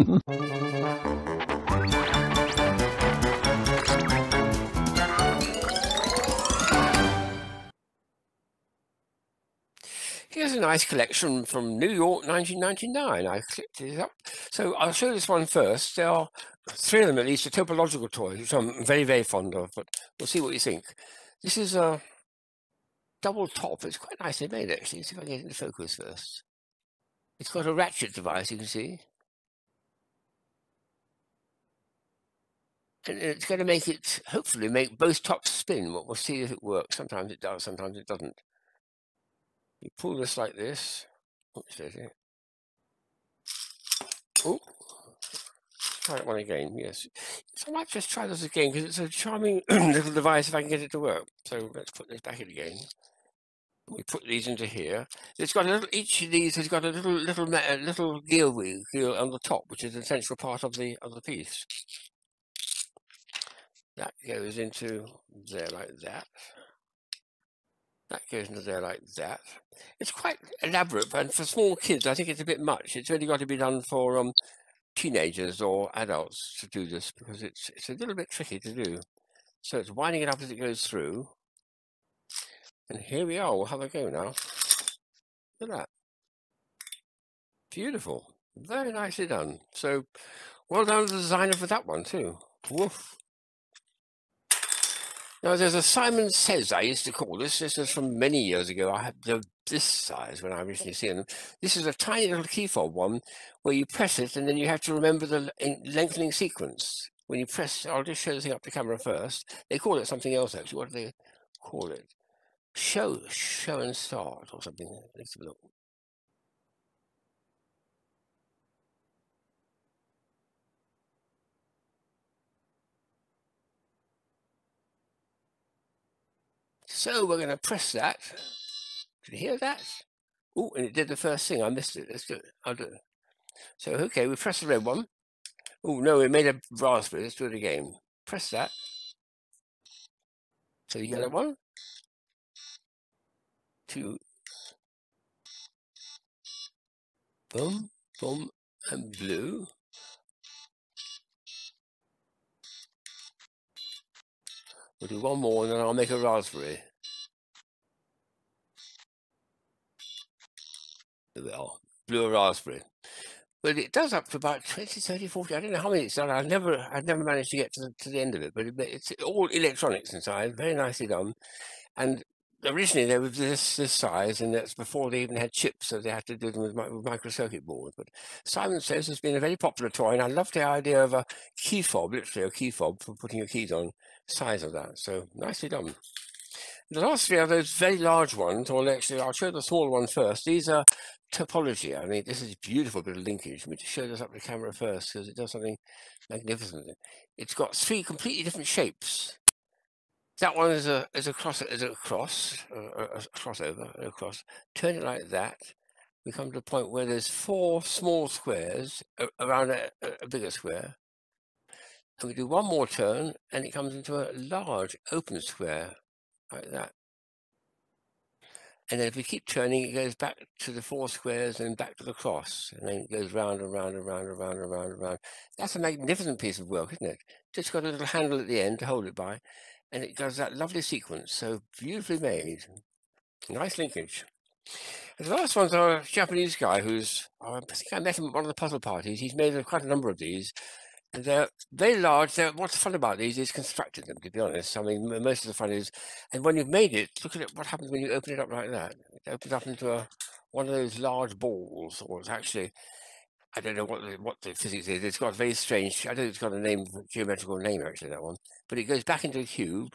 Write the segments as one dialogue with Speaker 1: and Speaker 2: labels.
Speaker 1: Here's a nice collection from New York, 1999. I clicked it up. So I'll show this one first. There are three of them at least, are topological toys, which I'm very, very fond of, but we'll see what you think. This is a double top. It's quite nicely made, actually. See if I can get it into focus first. It's got a ratchet device, you can see. And it's going to make it, hopefully, make both tops spin. We'll see if it works. Sometimes it does, sometimes it doesn't. You pull this like this. Oops, there's it. Oh, try that one again. Yes, so I might just try this again because it's a charming little device if I can get it to work. So let's put this back in again. We put these into here. It's got a little. Each of these has got a little gear wheel on the top, which is an essential part of the piece. That goes into there like that. That goes into there like that. It's quite elaborate, and for small kids, I think it's a bit much. It's really got to be done for teenagers or adults to do this because it's a little bit tricky to do. So it's winding it up as it goes through. And here we are. We'll have a go now. Look at that. Beautiful. Very nicely done. So well done to the designer for that one too. Woof. Now, there's a Simon Says, I used to call this. This is from many years ago. I had this size when I originally seen them. This is a tiny little key fob one where you press it and then you have to remember the lengthening sequence. When you press, I'll just show the thing up to camera first. They call it something else, actually. What do they call it? Show and start or something. Let's have a look. So we're going to press that. Did you hear that? Oh, and it did the first thing. I missed it. Let's do it. I'll do it. So, okay, we press the red one. Oh, no, it made a raspberry. Let's do it again. Press that. So the yellow one. 2. Boom, boom, and blue. We'll do one more and then I'll make a raspberry. There we are. Blue or raspberry. But it does up to about 20, 30, 40. I don't know how many it's done. I've never managed to get to the end of it, but it's all electronics inside, very nicely done. And originally they were this size, and that's before they even had chips, so they had to do them with microcircuit board. But Simon Says has been a very popular toy, and I love the idea of a key fob, literally a key fob for putting your keys on, size of that. So nicely done. The last three are those very large ones, or actually I'll show the smaller one first. These are topology. I mean, this is a beautiful bit of linkage. Let me just show this up to the camera first because it does something magnificent. It's got 3 completely different shapes. That one is a crossover. Turn it like that. We come to a point where there's 4 small squares around a bigger square. And we do one more turn, and it comes into a large open square like that. And then if we keep turning, it goes back to the 4 squares and back to the cross. And then it goes round and round and round and round and round and round. That's a magnificent piece of work, isn't it? Just got a little handle at the end to hold it by. And it does that lovely sequence. So beautifully made. Nice linkage. And the last one's a Japanese guy who's, I think I met him at one of the puzzle parties. He's made quite a number of these. And they're very large. What's fun about these is constructing them, to be honest. I mean, most of the fun is, and when you've made it, look at it, what happens when you open it up like that. It opens up into one of those large balls, or it's actually, I don't know what the physics is. It's got a very strange, I don't think it's got a name, geometrical name actually, that one. But it goes back into a cube,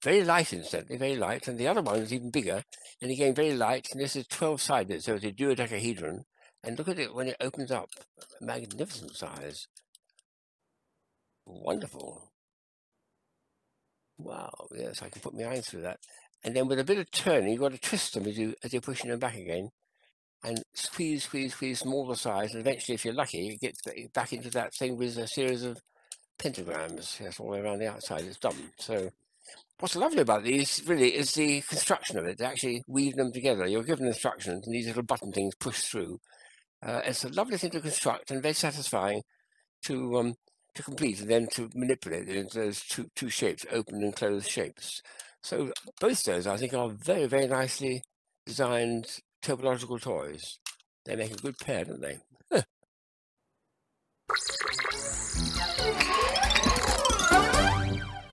Speaker 1: very light incidentally, very light. And the other one is even bigger, and again, very light. And this is 12-sided, so it's a duodecahedron. And look at it when it opens up, magnificent size. Wonderful. Wow, yes, I can put my eyes through that. And then with a bit of turning, you've got to twist them as you're pushing them back again. And squeeze, squeeze, squeeze, smaller size. And eventually, if you're lucky, it gets back into that thing with a series of pentagrams. That's all the way around the outside. It's done. So what's lovely about these, really, is the construction of it. They actually weave them together. You're given instructions, and these little button things push through. It's a lovely thing to construct and very satisfying to complete and then to manipulate it into those two shapes, open and closed shapes. So both those, I think, are very, very nicely designed topological toys. They make a good pair, don't they?